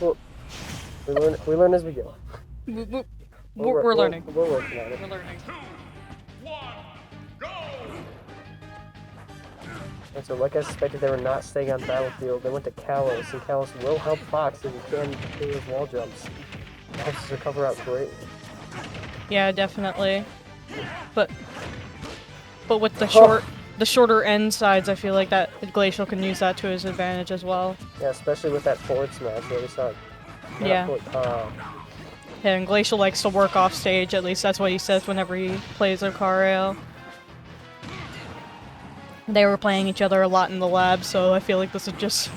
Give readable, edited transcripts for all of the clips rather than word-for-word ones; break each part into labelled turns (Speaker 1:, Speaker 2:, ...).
Speaker 1: Well, we learn as we go.
Speaker 2: We're learning.
Speaker 1: We're working on it.
Speaker 2: We're learning.
Speaker 1: And so, like I suspected, they were not staying on Battlefield. They went to Kalos, and Kalos will help Fox if he can do his wall jumps. It helps us recover out greatly.
Speaker 2: Yeah, definitely. But with the shorter end sides, I feel like that Glacial can use that to his advantage as well.
Speaker 1: Yeah, especially with that forward smash where we saw.
Speaker 2: Yeah. And Glacial likes to work off stage. At least that's what he says whenever he plays Lucario. They were playing each other a lot in the lab, so I feel like this is just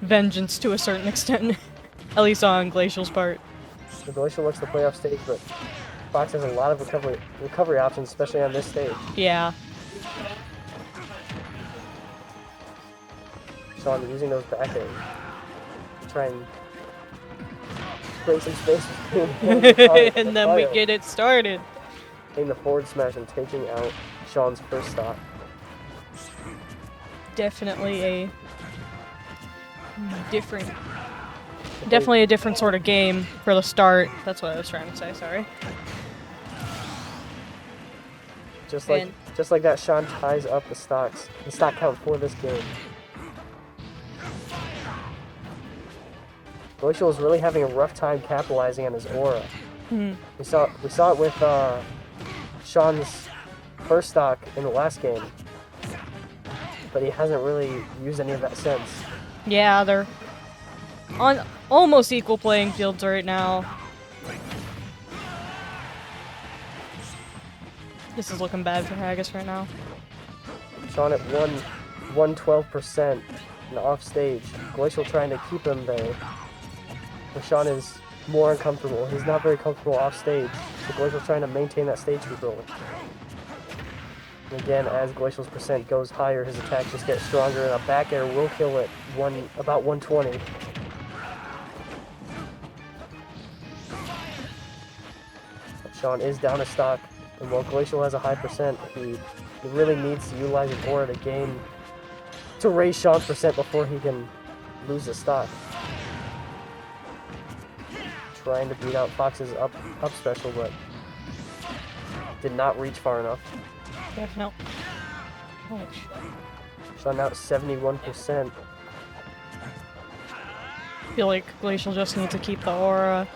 Speaker 2: vengeance to a certain extent. At least on Glacial's part.
Speaker 1: The Glacial looks to play off stage, but Fox has a lot of recovery options, especially on this stage.
Speaker 2: Yeah.
Speaker 1: Sean using those back airs to try and create some space between
Speaker 2: and then we get it started.
Speaker 1: Taking the forward smash and taking out Sean's first stock.
Speaker 2: Definitely a different sort of game for the start. That's what I was trying to say, sorry.
Speaker 1: Just like that, Sean ties up the stock count for this game. Glacial is really having a rough time capitalizing on his aura.
Speaker 2: Mm-hmm.
Speaker 1: We saw it with Sean's first stock in the last game, but he hasn't really used any of that since.
Speaker 2: Yeah, they're on almost equal playing fields right now. This is looking bad for Hagus right now.
Speaker 1: Sean at 112% and off stage. Glacial trying to keep him there. But Sean is more uncomfortable. He's not very comfortable off stage. So Glacial's trying to maintain that stage control. And again, as Glacial's percent goes higher, his attack just gets stronger, and a back air will kill it about 120. Sean is down a stock, and while Glacial has a high percent, he really needs to utilize his aura to raise Sean's percent before he can lose the stock. Trying to beat out Fox's up special, but did not reach far enough.
Speaker 2: No. Oh.
Speaker 1: Sean now at 71%.
Speaker 2: I feel like Glacial just needs to keep the aura.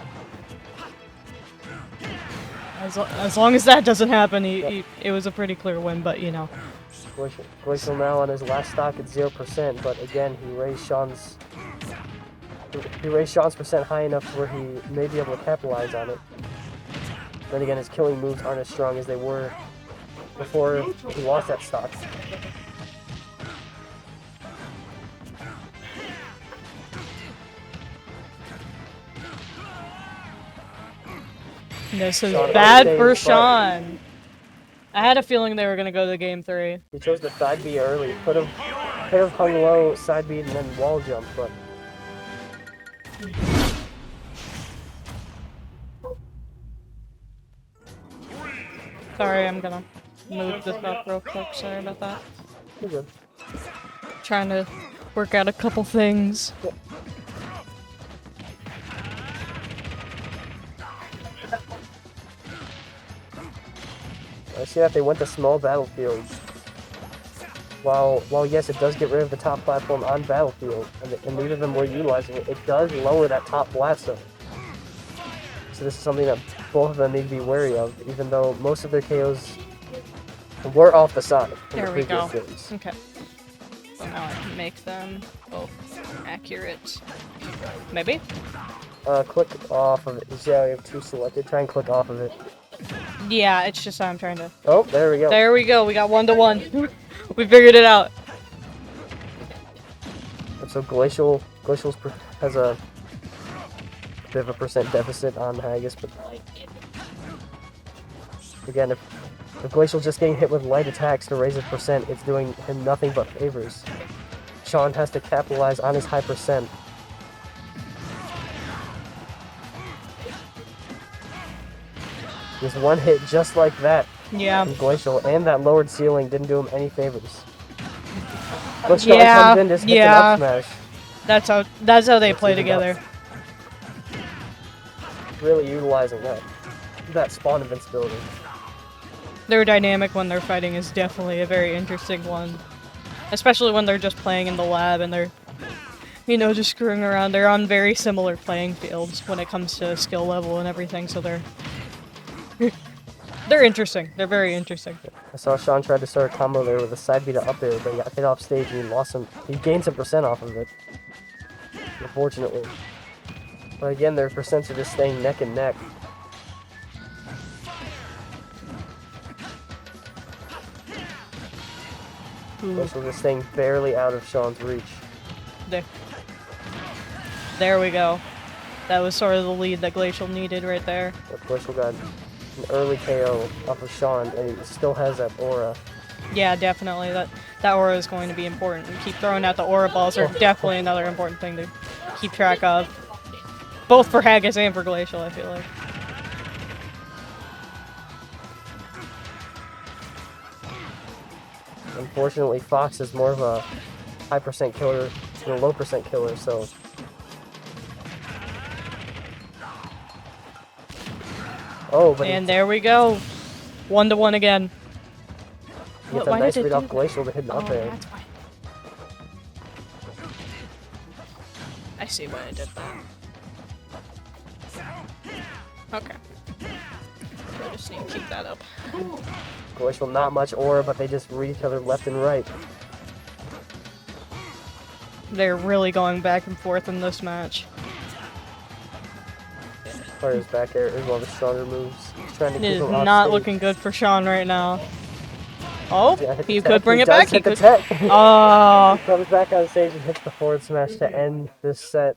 Speaker 2: As long as that doesn't happen, it was a pretty clear win, but you know.
Speaker 1: Glacial now on his last stock at 0%, but again, he raised Sean's percent high enough to where he may be able to capitalize on it. Then again, his killing moves aren't as strong as they were before he lost that stock.
Speaker 2: This is bad for Sean. I had a feeling they were going to go to game 3.
Speaker 1: He chose the side B early. Could have hung low, side B, and then wall jump, but...
Speaker 2: Sorry, I'm gonna move this up real quick. Sorry about that.
Speaker 1: You're good.
Speaker 2: Trying to work out a couple things.
Speaker 1: Yep. I see that they went to small battlefields. While yes, it does get rid of the top platform on Battlefield, and neither of them were utilizing it, it does lower that top blast zone. So this is something that both of them need to be wary of, even though most of their KOs were off the side.
Speaker 2: There we go.
Speaker 1: Games.
Speaker 2: Okay. So now I can make them both accurate. Maybe?
Speaker 1: Click off of it. Yeah, we have 2 selected. Try and click off of it.
Speaker 2: Yeah, it's just I'm trying to...
Speaker 1: Oh, there we go.
Speaker 2: There we go. We got 1-to-1. We figured it out.
Speaker 1: And so Glacial has a bit of a percent deficit on Hagus, but again, if Glacial's just getting hit with light attacks to raise his percent, it's doing him nothing but favors. Sean has to capitalize on his high percent. Just one hit just like that.
Speaker 2: Yeah.
Speaker 1: From Glacial, and that lowered ceiling didn't do him any favors. But Sean
Speaker 2: Yeah,
Speaker 1: comes in, just hits an up smash.
Speaker 2: That's how they play together.
Speaker 1: really utilizing that spawn invincibility.
Speaker 2: Their dynamic when they're fighting is definitely a very interesting one. Especially when they're just playing in the lab and they're, you know, just screwing around. They're on very similar playing fields when it comes to skill level and everything, so they're interesting. They're very interesting.
Speaker 1: I saw Sean try to start a combo there with a side B to up air, but he got hit off stage and he lost some. He gained some percent off of it, unfortunately. But again, their percents are just staying neck and neck. Glacial just staying barely out of Sean's reach.
Speaker 2: There we go. That was sort of the lead that Glacial needed right there.
Speaker 1: But Glacial got an early KO off of Sean, and he still has that aura.
Speaker 2: Yeah, definitely. That aura is going to be important. And keep throwing out the aura balls are definitely another important thing to keep track of. Both for Hagus and for Glacial, I feel like.
Speaker 1: Unfortunately, Fox is more of a high percent killer than a low percent killer, so. Oh, but
Speaker 2: and there we go. 1-1 again.
Speaker 1: He gets a nice read off Glacial to hit an up air.
Speaker 2: That's why. I see why I did that. Okay. So I just need to keep that up.
Speaker 1: Glacial not much aura, but they just read each other left and right.
Speaker 2: They're really going back and forth in this match.
Speaker 1: Part of his back air is one of the stronger moves. He's trying to
Speaker 2: It
Speaker 1: keep
Speaker 2: is
Speaker 1: him off
Speaker 2: not
Speaker 1: stage.
Speaker 2: looking good for Sean right now. Oh,
Speaker 1: Yeah, hit the
Speaker 2: you
Speaker 1: tech.
Speaker 2: could bring
Speaker 1: He
Speaker 2: it
Speaker 1: does
Speaker 2: back.
Speaker 1: hit
Speaker 2: He
Speaker 1: the
Speaker 2: could.
Speaker 1: tech.
Speaker 2: Oh,
Speaker 1: Comes back on stage and hits the forward smash to end this set.